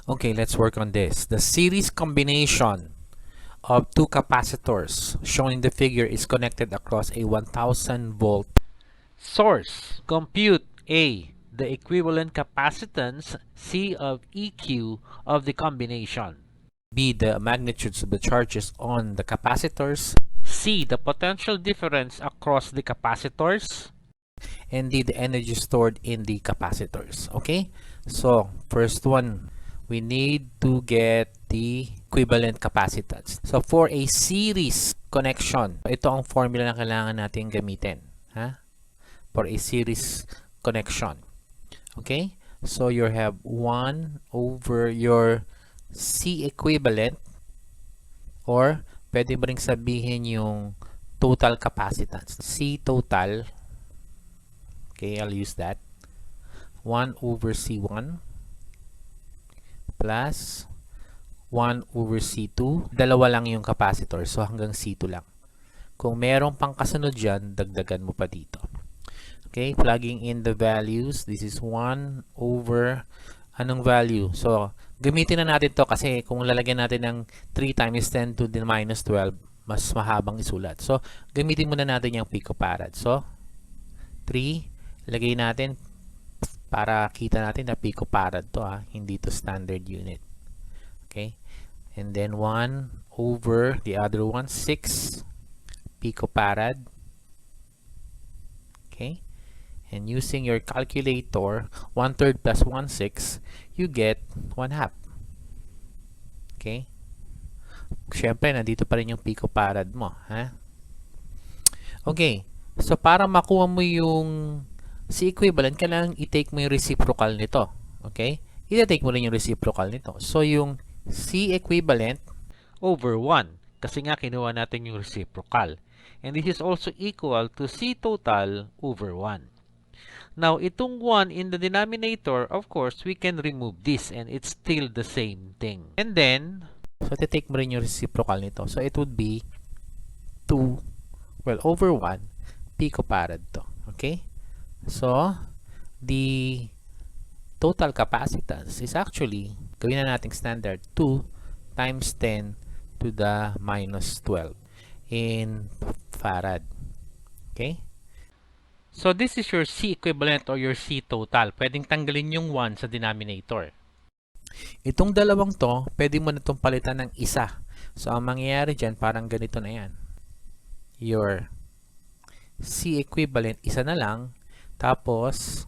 Okay, let's work on this. The series combination of two capacitors shown in the figure is connected across a 1000 volt source. Compute A, the equivalent capacitance, C of EQ of the combination. B, the magnitudes of the charges on the capacitors. C, the potential difference across the capacitors. And D, the energy stored in the capacitors. Okay? So, first one, we need to get the equivalent capacitance. So, for a series connection, ito ang formula na kailangan natin gamitin. Ha? For a series connection. Okay? So, you have 1 over your C equivalent, or pwede mo ring sabihin yung total capacitance. C total, okay, I'll use that, 1 over C1 plus 1 over C2. Dalawa lang yung capacitor, so hanggang C2 lang. Kung merong pang kasunod dyan, dagdagan mo pa dito. Okay, plugging in the values. This is 1 over anong value? So, gamitin na natin to kasi kung lalagyan natin ng 3 times 10 to the minus 12, mas mahabang isulat. So, gamitin muna natin yung picofarad. So, 3, lagay natin para kita natin na picofarad to, hindi to standard unit. Okay, and then 1 over the other one, 6 picofarad. Okay, and using your calculator, 1/3 plus 1/6, you get 1/2. Okay? Siyempre, nandito pa rin yung picofarad mo. Ha? Okay. So, para makuha mo yung C equivalent, kailangan i-take mo yung reciprocal nito. Okay? I-take mo rin yung reciprocal nito. So, yung C equivalent over 1. Kasi nga, kinuha natin yung reciprocal. And this is also equal to C total over 1. Now, itong 1 in the denominator, of course, we can remove this and it's still the same thing. And then, so take mo rin yung reciprocal nito. So, it would be 2, well, over 1 picofarad to. Okay? So, the total capacitance is actually, gawin na nating standard, 2 times 10 to the minus 12 in farad. Okay? So, this is your C equivalent or your C total. Pwedeng tanggalin yung 1 sa denominator. Itong dalawang to, pwede mo na itong palitan ng isa. So, ang mangyayari dyan, parang ganito na yan. Your C equivalent, isa na lang. Tapos,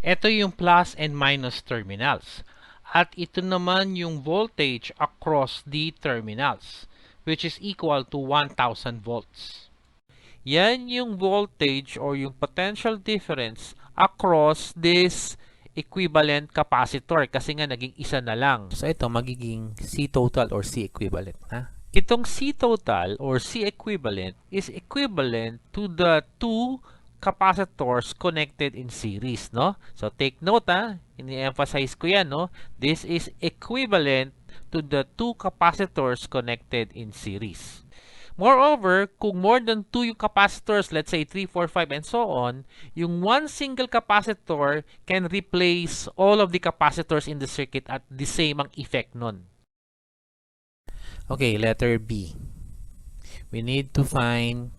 ito yung plus and minus terminals. At ito naman yung voltage across the terminals, which is equal to 1,000 volts. Yan yung voltage or yung potential difference across this equivalent capacitor kasi nga naging isa na lang. So ito magiging C total or C equivalent. Ha? Itong C total or C equivalent is equivalent to the two capacitors connected in series, no? So take note, ini-emphasize ko yan, no? This is equivalent to the two capacitors connected in series. Moreover, kung more than 2 yung capacitors, let's say 3, 4, 5, and so on, yung one single capacitor can replace all of the capacitors in the circuit at the same ang effect nun. Okay, letter B. We need to find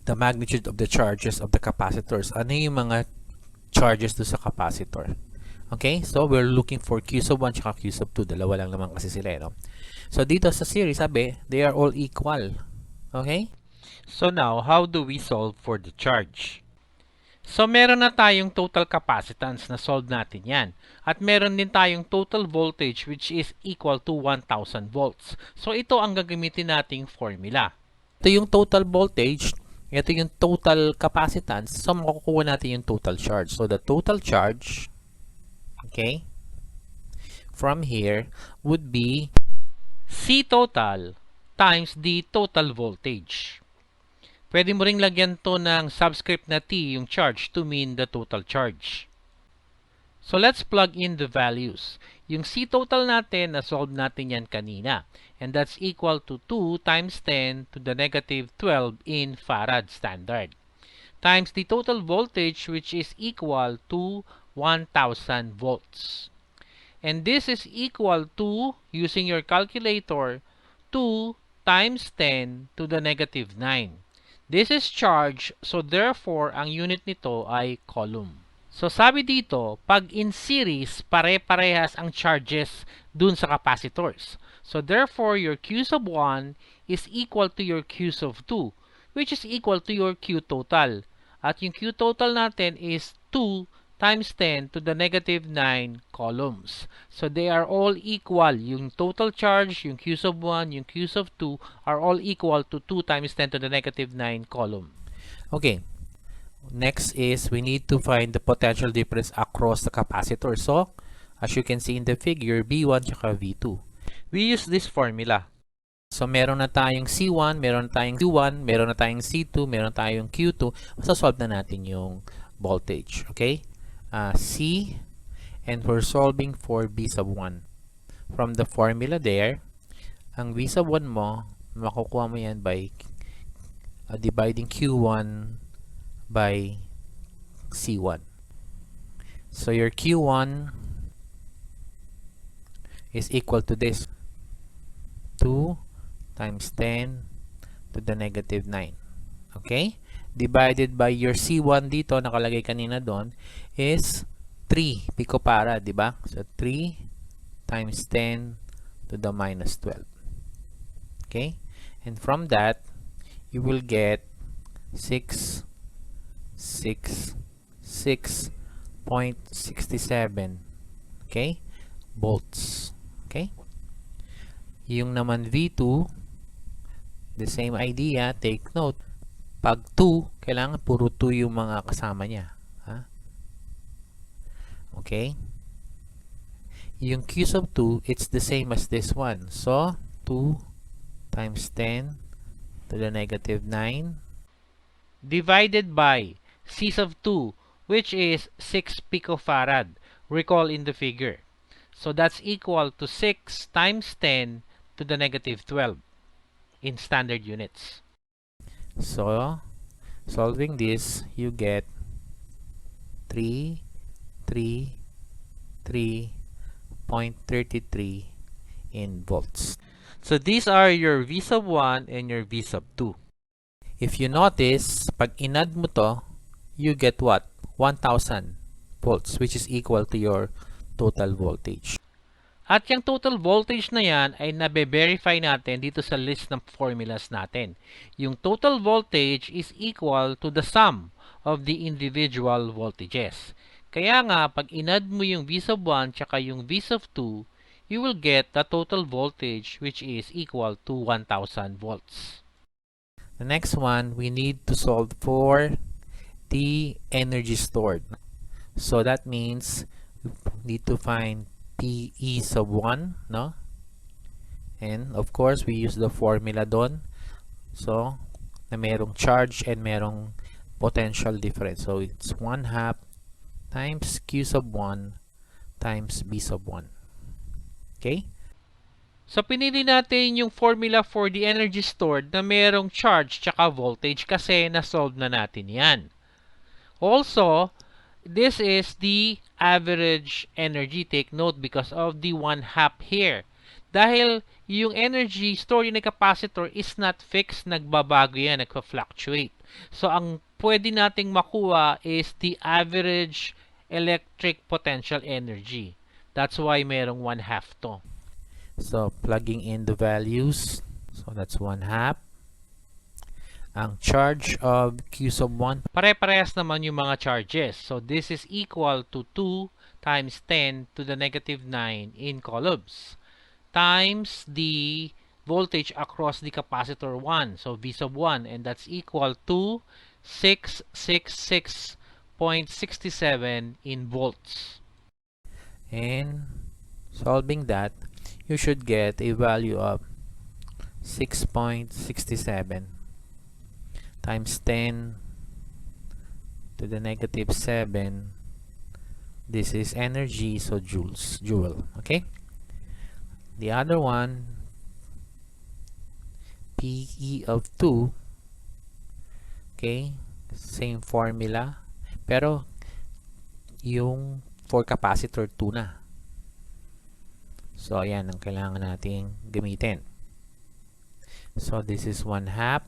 the magnitude of the charges of the capacitors. Ano yung mga charges do sa capacitor? Okay, so we're looking for Q sub 1 at Q sub 2. Dalawa lang naman kasi sila, no? So, dito sa series, sabi, they are all equal. Okay? So, now, how do we solve for the charge? So, meron na tayong total capacitance na solve natin yan. At meron din tayong total voltage which is equal to 1,000 volts. So, ito ang gagamitin nating formula. Ito yung total voltage. Ito yung total capacitance. So, makukuha natin yung total charge. So, the total charge, okay, from here would be C total times the total voltage. Pwede mo ring lagyan to ng subscript na T, yung charge, to mean the total charge. So, let's plug in the values. Yung C total natin, na-solve natin yan kanina. And that's equal to 2 times 10 to the negative 12 in farad standard. Times the total voltage, which is equal to 1,000 volts. And this is equal to, using your calculator, 2 times 10 to the negative 9. This is charge, so therefore, ang unit nito ay coulomb. So sabi dito, pag in series, pare-parehas ang charges dun sa capacitors. So therefore, your Q sub 1 is equal to your Q sub 2, which is equal to your Q total. At yung Q total natin is 2 times 10 to the negative 9 coulombs. So they are all equal. Yung total charge, yung Q sub 1, yung Q sub 2 are all equal to 2 times 10 to the negative 9 coulomb. Okay. Next is we need to find the potential difference across the capacitor. So, as you can see in the figure, V1 at V2. We use this formula. So, meron na tayong C1, meron na tayong Q1, meron na tayong C2, meron na tayong Q2. Masasolve na natin yung voltage. Okay? C, and we're solving for V sub 1. From the formula there, ang V sub 1 mo, makukuha mo yan by dividing Q1 by C1. So your Q1 is equal to this, 2 times 10 to the negative 9. Okay? Divided by your C1 dito, nakalagay kanina doon, is 3 picofarad, di ba? So 3 times 10 to the minus 12. Okay? And from that, you will get 666.67, okay, volts. Okay, yung naman V2, the same idea. Take note, pag 2, kailangan puro 2 yung mga kasama niya, ha? Okay, yung Q sub 2, it's the same as this one. So 2 times 10 to the negative 9 divided by C sub 2, which is 6 picofarad. Recall in the figure. So that's equal to 6 times 10 to the negative 12 in standard units. So, solving this, you get 333.33 in volts. So these are your V sub 1 and your V sub 2. If you notice, pag inad mo to, you get what? 1,000 volts, which is equal to your total voltage. At yung total voltage na yan ay nabe-verify natin dito sa list ng formulas natin. Yung total voltage is equal to the sum of the individual voltages. Kaya nga, pag inad mo yung V sub 1 tsaka yung V sub 2, you will get the total voltage which is equal to 1,000 volts. The next one, we need to solve for the energy stored. So that means we need to find PE sub 1, no? And of course, we use the formula doon. So, na merong charge and merong potential difference. So, it's 1/2 times Q sub 1 times B sub 1. Okay? So, pinili natin yung formula for the energy stored na merong charge tsaka voltage kasi na-solve na natin yan. Also, this is the average energy. Take note because of the 1/2 here. Dahil yung energy stored in a capacitor is not fixed, nagbabago yan, nagpa-fluctuate. So, ang pwede nating makuha is the average electric potential energy. That's why merong 1/2 to. So, plugging in the values. So, that's 1/2. Ang charge of Q sub 1. Pare-parehas naman yung mga charges. So, this is equal to 2 times 10 to the negative 9 in coulombs times the voltage across the capacitor 1. So, V sub 1. And that's equal to 666.67 in volts. And solving that, you should get a value of 6.67 times 10 to the negative 7. This is energy, so joule. Okay? The other one, PE of 2. Okay? Same formula. Pero, yung for capacitor 2 na. So, ayan ang kailangan nating gamitin. So, this is 1/2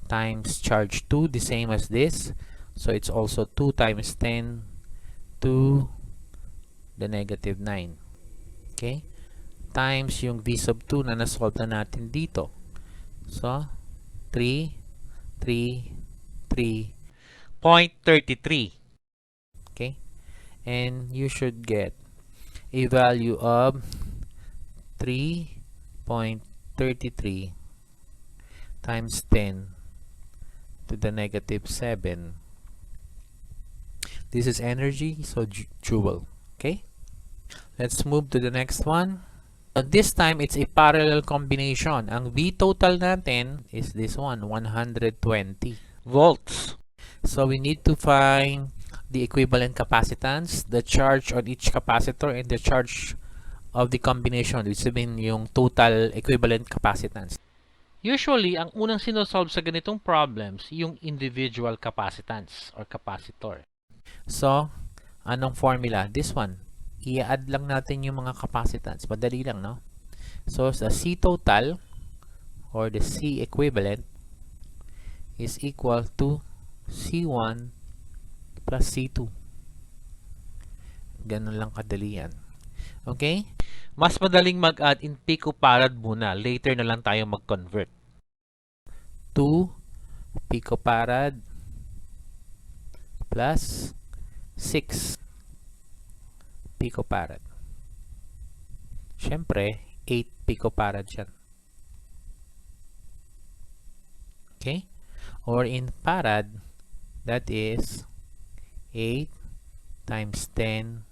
times charge 2, the same as this. So, it's also 2 times 10 to the negative 9. Okay? Times yung v sub 2 na nasolve na natin dito. So, 3, 3, 3, 0.33. okay? And you should get a value of 3.33 times 10 to the negative 7. This is energy, so joule. Okay? Let's move to the next one. This time, it's a parallel combination. Ang V total natin is this one, 120 Volts. So, we need to find the equivalent capacitance, the charge on each capacitor, and the charge of the combination, which sabihin yung total equivalent capacitance. Usually, ang unang sinosolve sa ganitong problems, yung individual capacitance or capacitor. So, anong formula? This one. I-add lang natin yung mga capacitance. Madali lang, no? So, the C total or the C equivalent is equal to C1 plus C2. Ganun lang kadali yan. Okay? Mas madaling mag-add in picofarad muna. Later na lang tayo mag-convert. 2 picofarad plus 6 picofarad. Siyempre, 8 picofarad yan. Okay? Or in farad, that is 8 times 10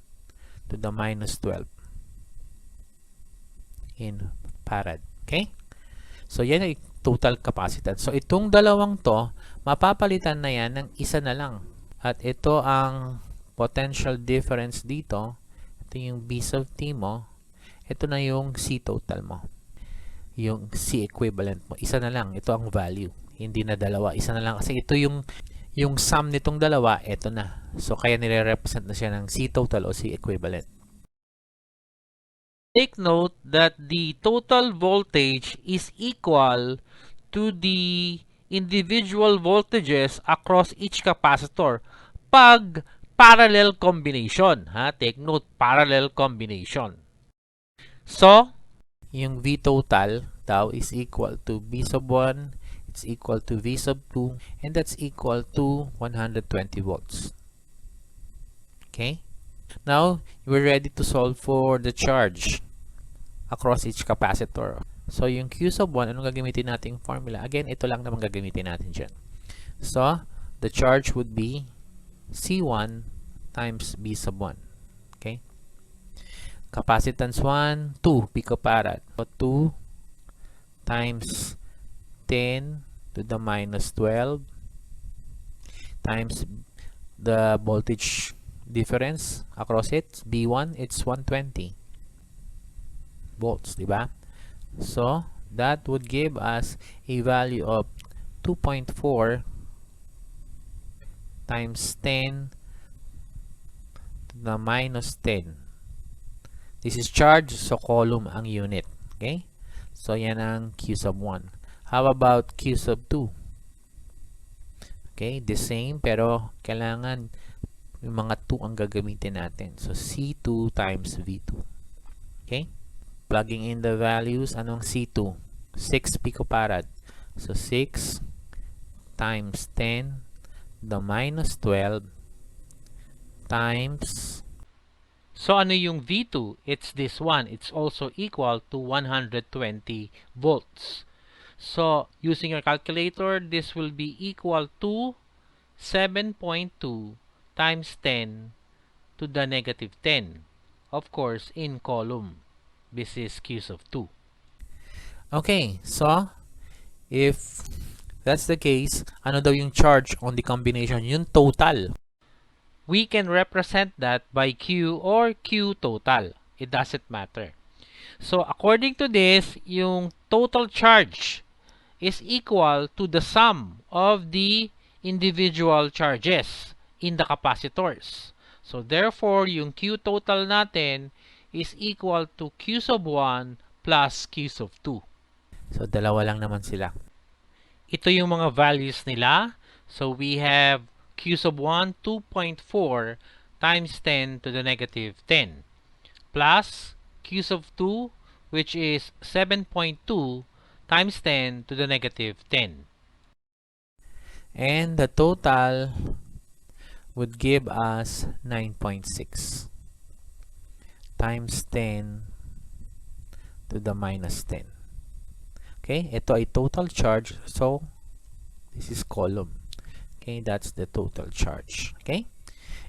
to the minus 12 in farad. Okay? So, yan ay total capacitance. So, itong dalawang to, mapapalitan na yan ng isa na lang. At ito ang potential difference dito. Ito yung B sub T mo. Ito na yung C total mo. Yung C equivalent mo. Isa na lang. Ito ang value. Hindi na dalawa. Isa na lang. Kasi ito yung sum nitong dalawa. Ito na. So, kaya nire-represent na siya ng C total o C equivalent. Take note that the total voltage is equal to the individual voltages across each capacitor pag parallel combination. Take note, parallel combination. So, yung V total daw is equal to B sub 1, it's equal to V sub 2, and that's equal to 120 volts. Okay? Now, we're ready to solve for the charge across each capacitor. So, yung Q sub 1, anong gagamitin nating formula? Again, ito lang naman gagamitin natin dyan. So, the charge would be C1 times B sub 1. Okay? Capacitance 1, 2 picofarad. So, 2 times 10 to the minus 12 times the voltage difference across it, B1, it's 120 volts, di ba? So, that would give us a value of 2.4 times 10 to the minus 10. This is charge, so coulomb ang unit. Okay? So, yan ang Q sub 1. How about Q sub 2? Okay, the same, pero kailangan yung mga 2 ang gagamitin natin. So, C2 times V2. Okay? Plugging in the values, anong C2? 6 picofarad. So, 6 times 10 the minus 12 times. So, ano yung V2? It's this one. It's also equal to 120 volts. So, using your calculator, this will be equal to 7.2 times 10 to the negative 10. Of course, in coulomb. This is Q sub 2. Okay, so, if that's the case, ano daw yung charge on the combination? Yung total. We can represent that by Q or Q total. It doesn't matter. So, according to this, yung total charge is equal to the sum of the individual charges in the capacitors. So, therefore, yung Q total natin is equal to q sub 1 plus q sub 2. So, dalawa lang naman sila. Ito yung mga values nila. So, we have q sub 1, 2.4 times 10 to the negative 10 plus q sub 2, which is 7.2 times 10 to the negative 10. And the total would give us 9.6 times 10 to the minus 10. Okay, ito ay total charge. So, this is column. Okay, that's the total charge. Okay,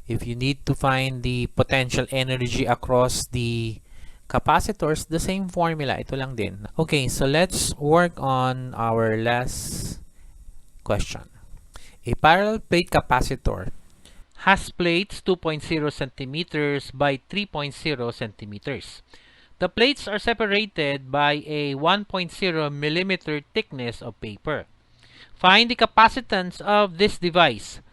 if you need to find the potential energy across the capacitors, the same formula. Ito lang din. Okay, so let's work on our last question. A parallel plate capacitor has plates 2.0 centimeters by 3.0 centimeters. The plates are separated by a 1.0 millimeter thickness of paper. Find the capacitance of this device.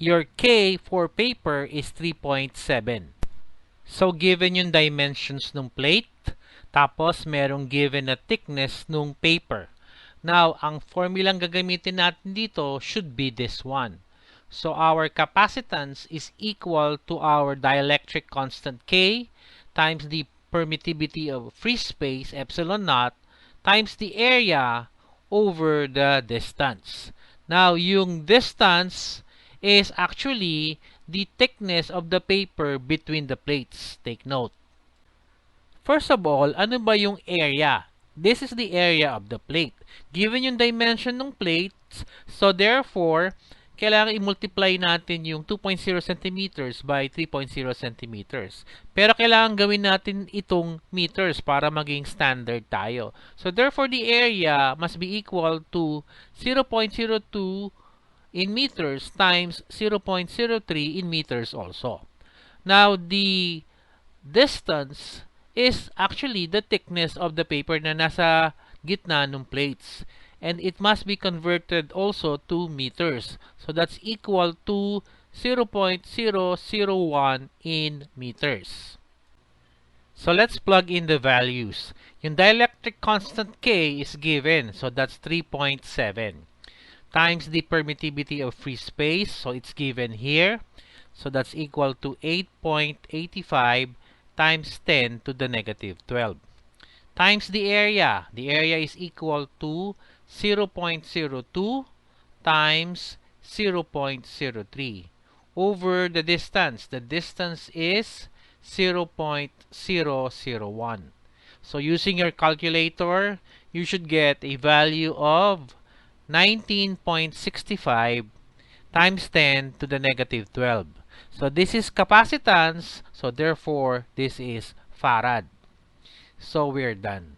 Your K for paper is 3.7. So, given yung dimensions ng plate, tapos merong given na thickness ng paper. Now, ang formulang gagamitin natin dito should be this one. So, our capacitance is equal to our dielectric constant K times the permittivity of free space, epsilon naught, times the area over the distance. Now, yung distance is actually the thickness of the paper between the plates. Take note. First of all, ano ba yung area? This is the area of the plate. Given yung dimension ng plates, so therefore, kailangan i-multiply natin yung 2.0 centimeters by 3.0 centimeters. Pero kailangan gawin natin itong meters para maging standard tayo. So therefore, the area must be equal to 0.02 in meters times 0.03 in meters also. Now, the distance is actually the thickness of the paper na nasa gitna ng plates. And it must be converted also to meters. So that's equal to 0.001 in meters. So let's plug in the values. Yung dielectric constant K is given. So that's 3.7 times the permittivity of free space. So it's given here. So that's equal to 8.85 times 10 to the negative 12. Times the area. The area is equal to 0.02 times 0.03 over the distance. The distance is 0.001. So using your calculator, you should get a value of 19.65 times 10 to the negative 12. So this is capacitance, so therefore this is farad. So we're done.